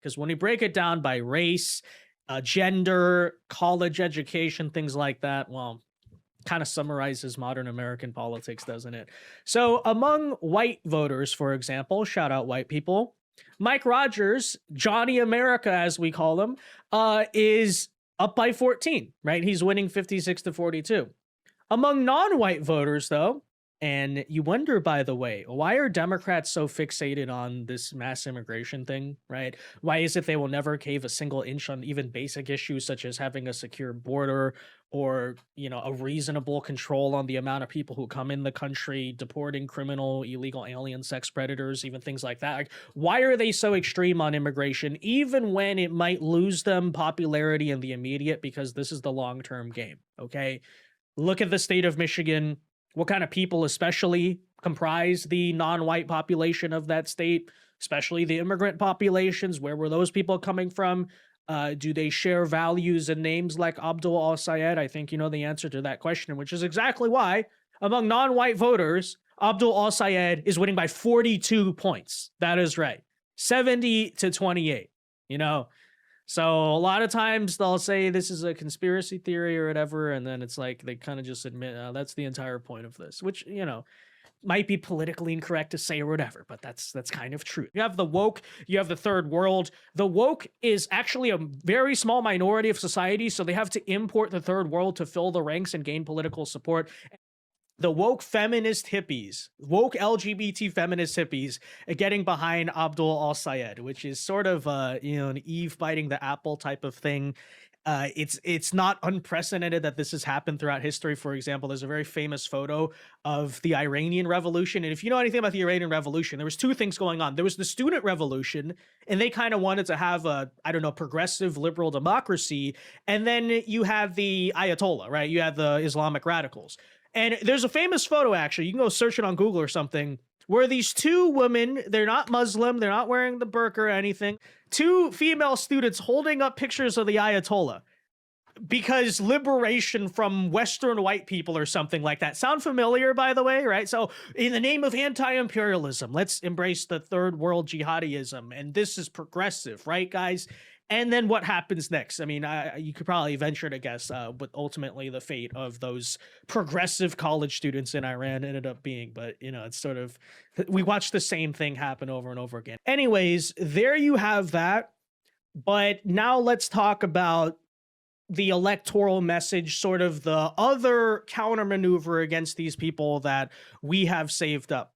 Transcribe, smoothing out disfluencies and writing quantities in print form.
Because when you break it down by race, gender, college education, things like that, well, kind of summarizes modern American politics, doesn't it? So, among white voters, for example, shout out white people, Mike Rogers, Johnny America, as we call him, is up by 14, right? He's winning 56 to 42. Among non white voters, though, and you wonder, by the way, why are Democrats so fixated on this mass immigration thing, right? Why is it they will never cave a single inch on even basic issues such as having a secure border or, a reasonable control on the amount of people who come in the country, deporting criminal, illegal alien sex predators, even things like that? Like, why are they so extreme on immigration, even when it might lose them popularity in the immediate because this is the long term game, okay? Look at the state of Michigan. What kind of people especially comprise the non-white population of that state, especially the immigrant populations? Where were those people coming from? Do they share values and names like Abdul al-Sayed? I think you know the answer to that question, which is exactly why among non-white voters, Abdul al-Sayed is winning by 42 points. That is right. 70 to 28. You know, so a lot of times they'll say this is a conspiracy theory or whatever, and then it's like they kind of just admit that's the entire point of this, which might be politically incorrect to say or whatever, but that's kind of true. You have the woke, you have the third world. The woke is actually a very small minority of society, so they have to import the third world to fill the ranks and gain political support. The woke feminist hippies, woke LGBT feminist hippies, getting behind Abdul al-Sayed, which is sort of an Eve biting the apple type of thing. It's not unprecedented that this has happened throughout history. For example, there's a very famous photo of the Iranian Revolution, and if you know anything about the Iranian Revolution, there was two things going on. There was the student revolution, and they kind of wanted to have a, I don't know, progressive liberal democracy, and then you had the Ayatollah, right? You had the Islamic radicals. And there's a famous photo, actually, you can go search it on Google or something, where these two women, they're not Muslim, they're not wearing the burqa or anything, two female students holding up pictures of the Ayatollah because liberation from Western white people or something like that. Sound familiar, by the way, right? So in the name of anti-imperialism, let's embrace the third world jihadism. And this is progressive, right, guys? And then what happens next? I mean, you could probably venture to guess what ultimately the fate of those progressive college students in Iran ended up being. But, it's sort of, we watch the same thing happen over and over again. Anyways, there you have that. But now let's talk about the electoral message, sort of the other counter maneuver against these people that we have saved up.